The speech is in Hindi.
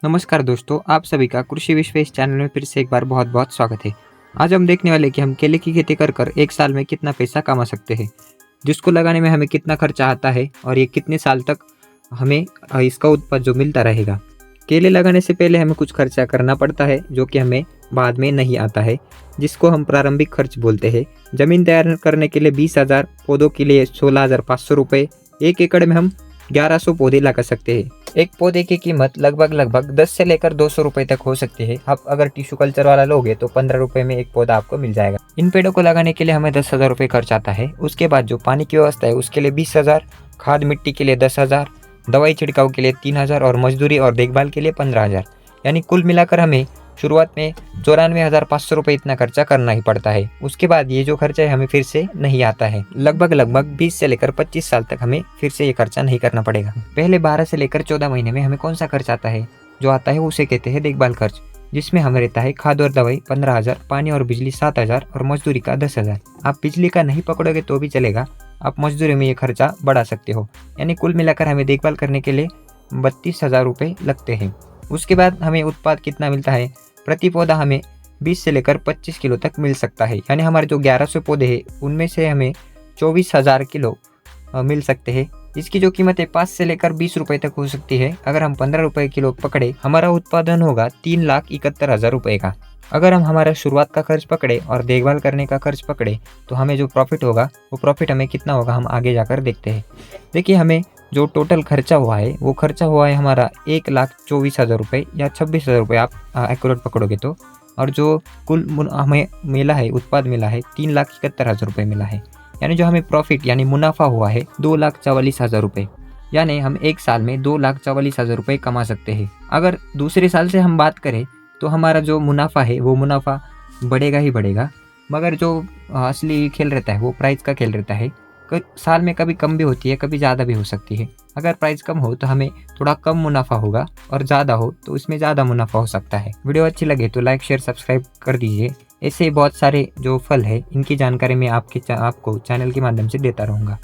नमस्कार दोस्तों, आप सभी का कृषि विश्व इस चैनल में फिर से एक बार बहुत बहुत स्वागत है। आज हम देखने वाले कि हम केले की खेती कर कर एक साल में कितना पैसा कमा सकते हैं, जिसको लगाने में हमें कितना खर्चा आता है और ये कितने साल तक हमें इसका उत्पाद जो मिलता रहेगा। केले लगाने से पहले हमें कुछ खर्चा करना पड़ता है जो कि हमें बाद में नहीं आता है, जिसको हम प्रारंभिक खर्च बोलते हैं। ज़मीन तैयार करने के लिए 20,000, पौधों के लिए 16,500 रुपये। 1 एकड़ में हम 1100 पौधे लगा सकते हैं। एक पौधे की कीमत लगभग 10 से लेकर 200 रुपए तक हो सकती है। आप अगर टिश्यू कल्चर वाला लोगे तो 15 रुपए में एक पौधा आपको मिल जाएगा। इन पेड़ों को लगाने के लिए हमें 10,000 रुपये खर्च आता है। उसके बाद जो पानी की व्यवस्था है उसके लिए 20,000, खाद मिट्टी के लिए 10,000, दवाई छिड़काव के लिए 3,000 और मजदूरी और देखभाल के लिए 15,000। यानी कुल मिलाकर हमें शुरुआत में 94,500 रुपये इतना खर्चा करना ही पड़ता है। उसके बाद ये जो खर्चा है हमें फिर से नहीं आता है। लगभग 20 से लेकर 25 साल तक हमें फिर से ये खर्चा नहीं करना पड़ेगा। पहले 12 से लेकर 14 महीने में हमें कौन सा खर्च आता है? जो आता है उसे कहते हैं देखभाल खर्च, जिसमें हमें रहता है खाद और दवाई 15,000, पानी और बिजली 7,000 और मजदूरी का 10,000। आप बिजली का नहीं पकड़ोगे तो भी चलेगा, आप मजदूरी में ये खर्चा बढ़ा सकते हो। यानी कुल मिलाकर हमें देखभाल करने के लिए 32,000 रुपये लगते हैं। उसके बाद हमें उत्पाद कितना मिलता है? प्रति पौधा हमें 20 से लेकर 25 किलो तक मिल सकता है। यानी हमारे जो 1100 पौधे हैं उनमें से हमें 24,000 किलो मिल सकते हैं। इसकी जो कीमत है 5 से लेकर 20 रुपये तक हो सकती है। अगर हम 15 रुपये किलो पकड़े, हमारा उत्पादन होगा 3,71,000 रुपये का। अगर हम हमारा शुरुआत का खर्च पकड़े और देखभाल करने का खर्च पकड़े तो हमें जो प्रॉफिट होगा वो प्रॉफिट हमें कितना होगा हम आगे जाकर देखते हैं। देखिए, हमें जो टोटल खर्चा हुआ है वो खर्चा हुआ है हमारा 1,24,000 रुपये या 26,000 रुपये आप एक्यूरेट पकड़ोगे तो। और जो कुल हमें मिला है, उत्पाद मिला है 3,71,000 रुपये मिला है। यानी जो हमें प्रॉफिट यानी मुनाफा हुआ है 2,44,000 रुपये। यानी हम एक साल में 2,44,000 रुपये कमा सकते हैं। अगर दूसरे साल से हम बात करें तो हमारा जो मुनाफा है वो मुनाफा बढ़ेगा ही बढ़ेगा, मगर जो असली खेल रहता है वो प्राइस का खेल रहता है। साल में कभी कम भी होती है, कभी ज़्यादा भी हो सकती है। अगर प्राइस कम हो तो हमें थोड़ा कम मुनाफा होगा और ज़्यादा हो तो इसमें ज़्यादा मुनाफा हो सकता है। वीडियो अच्छी लगे तो लाइक शेयर सब्सक्राइब कर दीजिए। ऐसे बहुत सारे जो फल है इनकी जानकारी मैं आपको चैनल के माध्यम से देता रहूँगा।